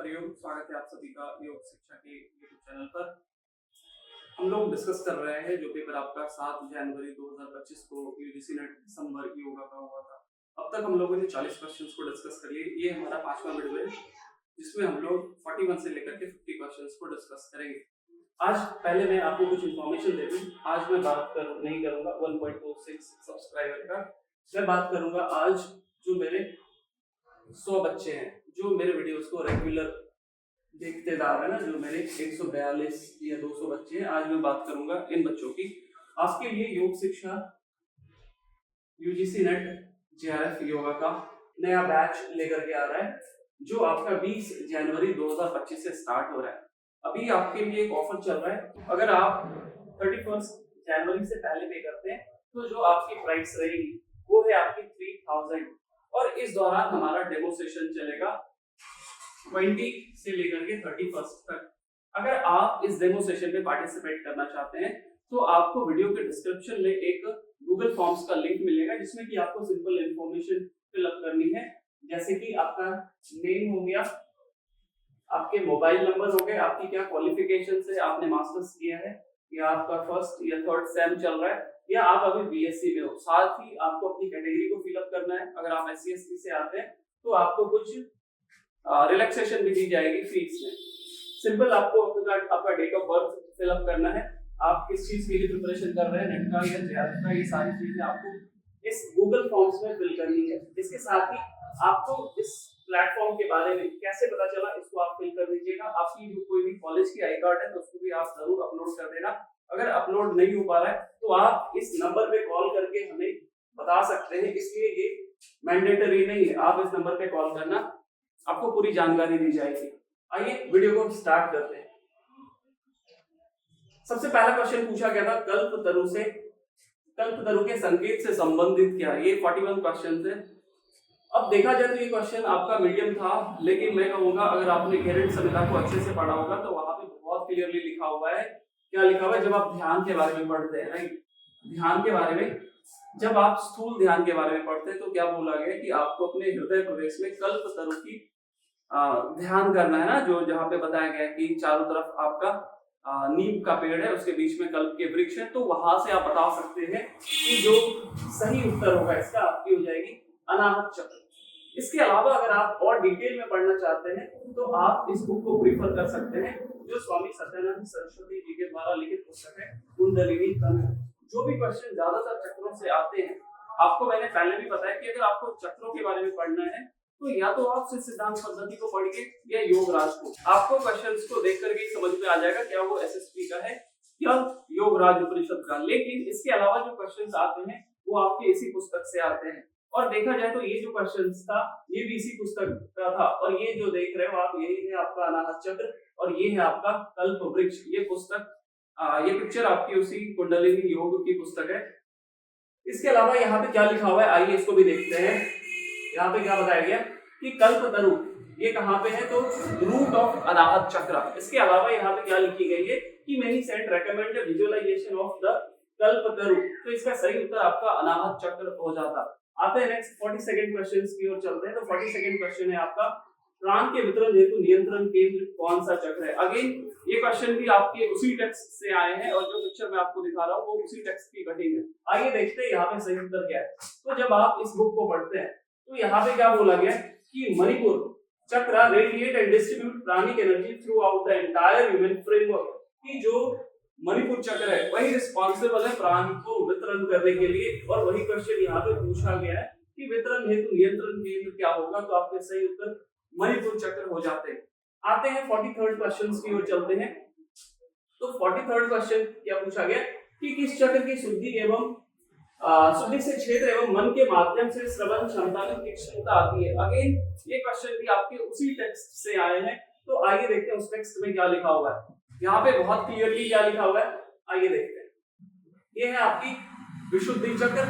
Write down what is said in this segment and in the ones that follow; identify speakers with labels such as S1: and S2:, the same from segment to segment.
S1: हरिओम, स्वागत है आप सभी का योग शिक्षा के यूट्यूब चैनल पर। हम लोग डिस्कस कर रहे हैं जो पेपर आपका 7 जनवरी 2025 को यूजीसी नेट दिसंबर योगा का हुआ था। अब तक हम लोगों ने 40 क्वेश्चंस को डिस्कस कर लिए। ये हमारा 5वां वीडियो है जिसमें हम लोग 41 से लेकर के 50 क्वेश्चंस को डिस्कस करेंगे। आज पहले मैं आपको कुछ इन्फॉर्मेशन दे दूं। आज मैं बात नहीं करूंगा 1.26 सब्सक्राइबर का। मैं बात करूंगा आज जो मेरे 100 बच्चे हैं जो मेरे वीडियोस को रेगुलर देखते आ रहे हैं ना, जो मेरे 142 या 200 बच्चे हैं। आज मैं बात करूंगा इन बच्चों की। आपके लिए योग शिक्षा यूजीसी नेट जेआरएफ योगा का नया बैच लेकर के आ रहा है जो आपका 20 जनवरी 2025 से स्टार्ट हो रहा है। अभी आपके लिए एक ऑफर चल रहा है। अगर आप 31 जनवरी से पहले पे करते हैं तो जो आपकी प्राइस रहेगी वो है आपकी 3000। और इस दौरान हमारा डेमो सेशन चलेगा 20 से लेकर के 31 तक। अगर आप इस डेमो सेशन में पार्टिसिपेट करना चाहते हैं तो आपको वीडियो के डिस्क्रिप्शन में एक गूगल फॉर्म्स का लिंक मिलेगा जिसमें कि आपको सिंपल इंफॉर्मेशन फिल अप करनी है, जैसे कि आपका नेम हो गया, आपके मोबाइल नंबर हो गए, आपकी क्या क्वालिफिकेशन है, आपने मास्टर्स किया है या आपका फर्स्ट या थर्ड सेम चल रहा है या आप अभी बीएससी में हो। साथ ही आपको अपनी कैटेगरी को फिल अप करना है। अगर आप एससी एसटी से आते हैं तो आपको कुछ रिलैक्सेशन भी दी जाएगी फीस में। सिंपल आपको आपका date of birth fill up करना है, आप किस चीज के लिए प्रिपरेशन कर रहे हैं, नेट का या जेआरएफ का, ये सारी चीजें आपको इस गूगल फॉर्म्स में फिल करनी है। इसके साथ ही आपको इस प्लेटफॉर्म के बारे में कैसे पता चला इसको आप फिल कर दीजिएगा। आपकी जो कोई भी कॉलेज की आई कार्ड है तो उसको भी आप जरूर अपलोड कर देना। अगर अपलोड नहीं हो पा रहा है तो आप इस नंबर पे कॉल करके हमें बता सकते हैं, इसलिए ये मैंडेटरी नहीं है। आप इस नंबर पे कॉल करना, आपको पूरी जानकारी दी जाएगी। आइए वीडियो को स्टार्ट करते हैं। सबसे पहला क्वेश्चन पूछा गया था कल्पतरु के संकेत से संबंधित क्या। ये 41 क्वेश्चन है। अब देखा जाए तो ये क्वेश्चन आपका मीडियम था, लेकिन मैं कहूंगा अगर आपने घेरट संहिता को अच्छे से पढ़ा होगा तो वहां पे बहुत क्लियरली लिखा हुआ है। क्या लिखा हुआ है? जब आप ध्यान के बारे में पढ़ते हैं, राइट, ध्यान के बारे में, जब आप स्थूल ध्यान के बारे में पढ़ते हैं तो क्या बोला गया कि आपको अपने हृदय प्रदेश में कल्पतरु की ध्यान करना है ना, जो जहां पे बताया गया कि चारों तरफ आपका नीम का पेड़ है, उसके बीच में कल्प के वृक्ष है। तो वहां से आप बता सकते हैं कि जो सही उत्तर होगा इसका आपकी हो जाएगी अनाहत चक्र। इसके अलावा अगर आप और डिटेल में पढ़ना चाहते हैं तो आप इस बुक को प्रीफर कर सकते हैं जो स्वामी सत्यानंद सरस्वती जी के द्वारा लिखित पुस्तक है कुंडलिनी तंत्र। जो भी क्वेश्चन ज्यादातर चक्रों से आते हैं, आपको मैंने पहले भी बताया कि अगर आपको चक्रों के बारे में पढ़ना है तो या तो आप सिद्धांत पद्धति को पढ़िए या योग राज को। आपको क्वेश्चंस को देख करके समझ में आ जाएगा क्या वो एसएसपी का है या योग राज उपनिषद का। लेकिन इसके अलावा जो क्वेश्चंस आते हैं वो आपके इसी पुस्तक से आते हैं। और देखा जाए तो ये जो क्वेश्चंस था ये भी इसी पुस्तक का था। और ये जो देख रहे हो आप, यही है आपका अनाहत चक्र और ये है आपका कल्प वृक्ष। ये पुस्तक ये पिक्चर आपकी उसी कुंडलिनी योग की पुस्तक है। इसके अलावा यहाँ पे क्या लिखा हुआ है, आइए इसको भी देखते हैं। यहाँ पे क्या बताया गया कि कल्पतरु ये कहाँ पे है, तो रूट ऑफ अनाहत चक्र। इसके अलावा यहाँ पे क्या लिखी गई है कि many saint recommend visualisation of the Kalpataru. तो इसका सही उत्तर आपका अनाहत चक्र हो जाता। आते हैं नेक्स्ट 42nd क्वेश्चन की ओर चलते हैं। तो 42nd क्वेश्चन है आपका प्राण के वितरण हेतु नियंत्रण केंद्र कौन सा चक्र है। अगेन ये क्वेश्चन भी आपके उसी टेक्स्ट से आए हैं और जो पिक्चर मैं आपको दिखा रहा हूँ वो उसी टेक्स्ट की कटिंग है। आइए देखते हैं यहाँ पे सही उत्तर क्या है। तो जब आप इस बुक को पढ़ते हैं तो यहाँ पे क्या बोला गया कि Manipura chakra radiate and distribute pranic energy throughout the entire human framework. कि जो मणिपुर चक्र है वही रिस्पॉन्सिबल है प्राण को वितरण करने के लिए। और वही क्वेश्चन यहाँ पे पूछा गया है कि वितरण हेतु नियंत्रण केंद्र क्या होगा। तो आपके सही उत्तर मणिपुर चक्र हो जाते हैं। आते हैं 43rd क्वेश्चन की ओर चलते हैं। तो 43rd क्वेश्चन क्या पूछा गया कि किस चक्र की शुद्धि एवं शुद्धि से क्षेत्र एवं मन के माध्यम से श्रवण क्षमता में तीक्ष्णता आती है। अगेन ये क्वेश्चन भी आपके उसी टेक्स्ट से आए हैं। तो आइए देखते हैं उस टेक्स्ट में क्या लिखा हुआ है। यहाँ पे बहुत क्लियरली क्या लिखा हुआ है, आइए देखते हैं। ये है आपकी विशुद्धि चक्र।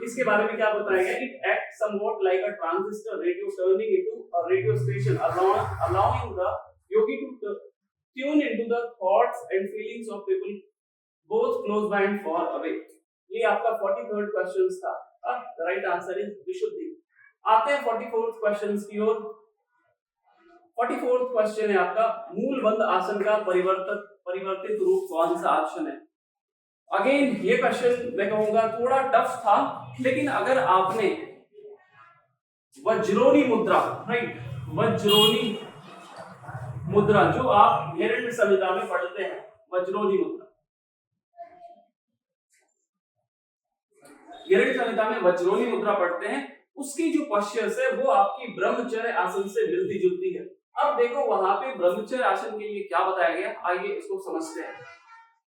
S1: इसके बारे में क्या बताया गया, it act somewhat like a transistor radio turning into a radio station allowing the yogi to tune into the thoughts and feelings of people both close by and far away। ये आपका 43rd क्वेश्चन था। The right answer is Vishuddhi. आते हैं 44th question की ओर। 44th question है आपका, मूल बंद आसन का परिवर्तित रूप कौन सा आसन है। अगेन ये क्वेश्चन मैं कहूंगा थोड़ा टफ था, लेकिन अगर आपने वज्रोनी मुद्रा, राइट, वज्रोनी मुद्रा जो आप हिरण्य संहिता में पढ़ते हैं, वज्रोनी मुद्रा, हिरण्य संहिता में वज्रोनी मुद्रा पढ़ते हैं, उसकी जो पोस्चर्स है वो आपकी ब्रह्मचर्य आसन से मिलती जुलती है। अब देखो वहां पे ब्रह्मचर्य आसन के लिए क्या बताया गया, आइए इसको समझते हैं।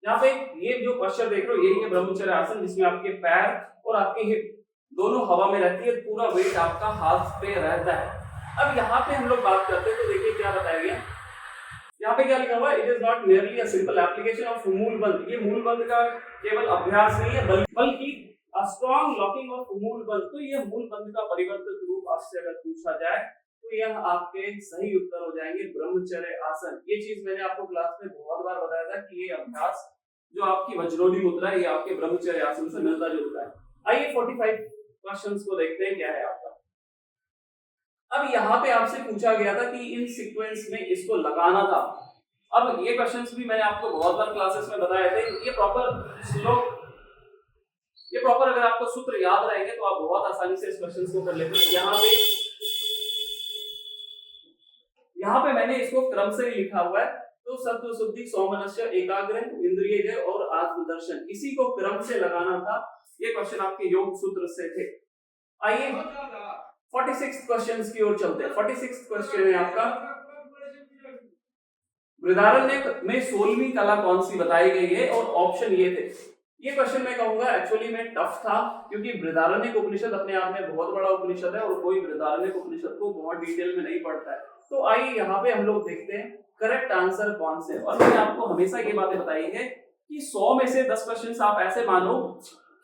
S1: यहाँ पे ये जो पोस्चर देख रहे हो यही है ब्रह्मचर्य आसन, जिसमें आपके पैर और आपके हिप दोनों हवा में रहती है, पूरा वेट आपका हाथ पे रहता है। अब यहाँ पे हम लोग बात करते हैं तो देखिए क्या बताया गया, यहाँ पे क्या लिखा हुआ है, it is not merely a simple application of मूल बंद। ये मूल बंद का केवल अभ्यास नहीं है बल्कि अ स्ट्रॉन्ग लॉकिंग ऑफ मूल बंद। तो ये मूल बंद का परिवर्तित रूप आपसे अगर पूछा जाए तो यह आपके सही उत्तर हो जाएंगे ब्रह्मचर्य आसन। ये चीज मैंने आपको क्लास में बहुत बार बताया था कि ये अभ्यास जो आपकी वज्रोनी मुद्रा है ये आपके ब्रह्मचर्य आसन से मिलता जुलता है। आइए 45 क्वेश्चंस को देखते हैं क्या है आपका। अब यहाँ पे आपसे पूछा गया था कि इन सीक्वेंस में इसको लगाना था। अब ये क्वेश्चंस भी मैंने आपको बहुत बार क्लासेस में बताए थे। ये प्रॉपर अगर आपको सूत्र याद रहेंगे तो आप बहुत आसानी से इस क्वेश्चंस को कर लेते हैं। यहाँ पे मैंने इसको क्रम से लिखा हुआ है, तो सत्व शुद्धि, सौमनस्य, एकाग्र, इंद्रिय जय और आत्मदर्शन, इसी को क्रम से लगाना था। ये क्वेश्चन आपके योग सूत्र से थे। आइए 46 क्वेश्चंस की ओर चलते हैं। 46 क्वेश्चन है आपका, बृहदारण्यक में 16वीं कला कौन सी बताई गई है, और ऑप्शन ये थे। ये क्वेश्चन मैं कहूंगा एक्चुअली में टफ था, क्योंकि बृहदारण्यक उपनिषद अपने आप में बहुत बड़ा उपनिषद है और कोई बृहदारण्यक उपनिषद को बहुत डिटेल में नहीं पढ़ता है। तो आइए यहाँ पे हम लोग देखते हैं करेक्ट आंसर कौन से। और मैंने आपको हमेशा ये बातें बताई है कि 100 में से 10 क्वेश्चन आप ऐसे मानो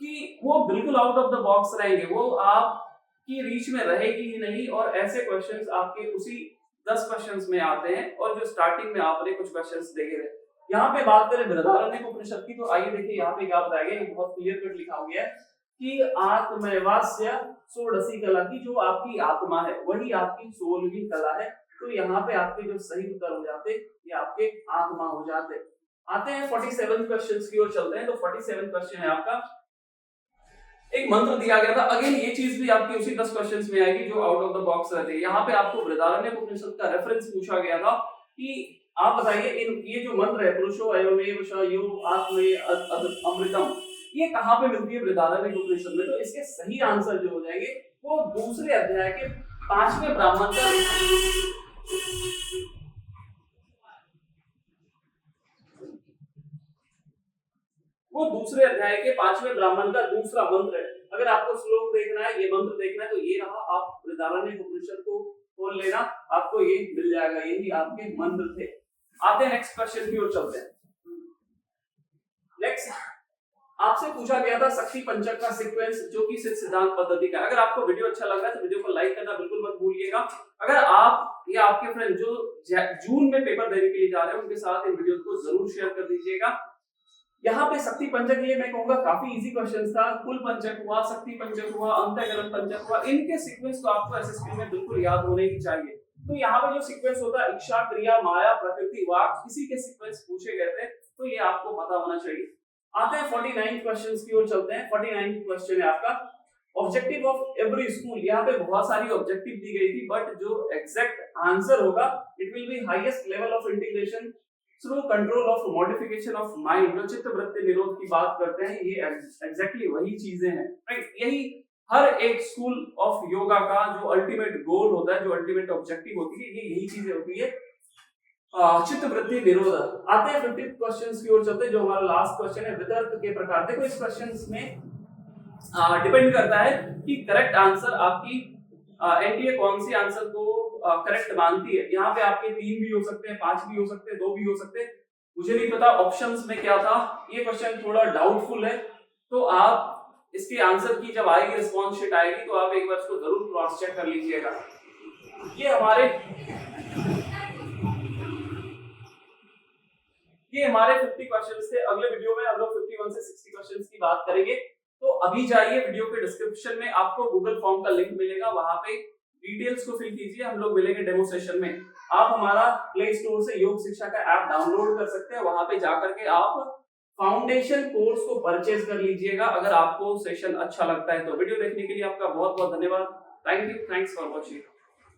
S1: कि वो बिल्कुल आउट ऑफ द बॉक्स रहेंगे, वो आपकी रीच में रहेगी ही नहीं, और ऐसे क्वेश्चंस आपके उसी 10 क्वेश्चंस में आते हैं। और जो स्टार्टिंग में आपने कुछ क्वेश्चंस देखे थे, यहाँ पे बात करें बृहदारण्यक उपनिषद की, तो आइए देखिए यहाँ पे क्या बताया गया, ये बहुत क्लियर कट लिखा हुआ है कि आत्मैवास्य षोडशी कला की जो आपकी आत्मा है वही आपकी 16वीं कला है। तो यहाँ पे आपके जो सही उत्तर हो जाते ये आपके आत्मा हो जाते। आते हैं 47 क्वेश्चंस की ओर चलते हैं। तो 47 क्वेश्चन है आपका, एक मंत्र दिया गया था। अगेन ये चीज भी आपकी उसी 10 क्वेश्चंस में आएगी जो आउट ऑफ द बॉक्स रहते हैं। यहाँ पे आपको बृहदारण्यक उपनिषद का रेफरेंस पूछा गया था कि आप बताइए ये जो मंत्र है पुरुषो अयमेव स यो आत्मे अमृतम, ये कहाँ पे मिलती है बृहदारण्यक उपनिषद में। तो इसके सही आंसर जो हो जाएंगे वो दूसरे अध्याय के 5वें ब्राह्मण का दूसरे अध्याय के 5वें ब्राह्मण का दूसरा मंत्र है। अगर आपको श्लोक देखना है, ये मंत्र देखना है, तो ये रहा, आप बृहदारण्यक उपनिषद को खोल लेना, आपको ये मिल जाएगा, यही आपके मंत्र थे। आते हैं नेक्स्ट क्वेश्चन की ओर चलते हैं। नेक्स्ट आपसे पूछा गया था शक्ति पंचक का सीक्वेंस, जो कि सिद्धांत पद्धति का। अगर आपको वीडियो अच्छा लग रहा है तो वीडियो को लाइक करना बिल्कुल मत भूलिएगा। अगर आप या आपके फ्रेंड जो जून में पेपर देने के लिए जा रहे हैं उनके साथ इन वीडियो को जरूर शेयर कर दीजिएगा। यहाँ पे शक्ति पंचक, ये मैं कहूंगा काफी इजी क्वेश्चन था। कुल पंचक हुआ, शक्ति पंचक हुआ, अंतःकरण पंचक हुआ, इनके सीक्वेंस तो आपको एसएसटी में बिल्कुल याद होने ही चाहिए। तो यहाँ पे जो सीक्वेंस होता है इच्छा, क्रिया, माया, प्रकृति, वाक, इसी के सीक्वेंस पूछे गए थे, तो ये आपको पता होना चाहिए। आते हैं 49 क्वेश्चंस की ओर चलते हैं। 49 क्वेश्चन है आपका, ऑब्जेक्टिव ऑफ एवरी स्कूल। यहाँ पे बहुत सारी ऑब्जेक्टिव दी गई थी, बट जो एग्जैक्ट आंसर होगा it will be highest level of integration through control of modification of mind. जो चित्त वृत्ति निरोध की बात करते हैं, ये एग्जैक्टली वही चीजें हैं, राइट। यही हर एक स्कूल ऑफ योगा का जो अल्टीमेट गोल होता है, जो अल्टीमेट ऑब्जेक्टिव होती है, ये यही चीजें होती है, चित्त वृत्ति निरोध। आते हैं 50 क्वेश्चंस की ओर चलते हैं, जो हमारा लास्ट क्वेश्चन है, वितर्क के प्रकार। देखो इस क्वेश्चंस में डिपेंड करता है कि करेक्ट आंसर आपकी एनटीए कौन सी आंसर को करेक्ट मानती है। यहाँ पे आपके 3 भी हो सकते हैं, 5 भी हो सकते हैं, 2 भी हो सकते हैं, मुझे नहीं पता ऑप्शंस में क्या था। ये क्वेश्चन थोड़ा डाउटफुल है, तो आप इसके आंसर की जब आएगी, रिस्पॉन्स शीट आएगी, तो आप एक बार इसको जरूर क्रॉस चेक कर लीजिएगा। ये हमारे 50 क्वेश्चंस थे। अगले वीडियो में हम लोग 51 से 60 क्वेश्चंस की बात करेंगे। तो अभी जाइए वीडियो के डिस्क्रिप्शन में, आपको गूगल फॉर्म का लिंक मिलेगा, वहां पे डिटेल्स को फिल कीजिए। हम लोग मिलेंगे डेमो सेशन में। आप हमारा प्ले स्टोर से योग शिक्षा का ऐप डाउनलोड कर सकते हैं। वहां पे जाकर के आप फाउंडेशन कोर्स को परचेज कर लीजिएगा अगर आपको सेशन अच्छा लगता है तो। वीडियो देखने के लिए आपका बहुत बहुत धन्यवाद। Thank you, thanks for watching.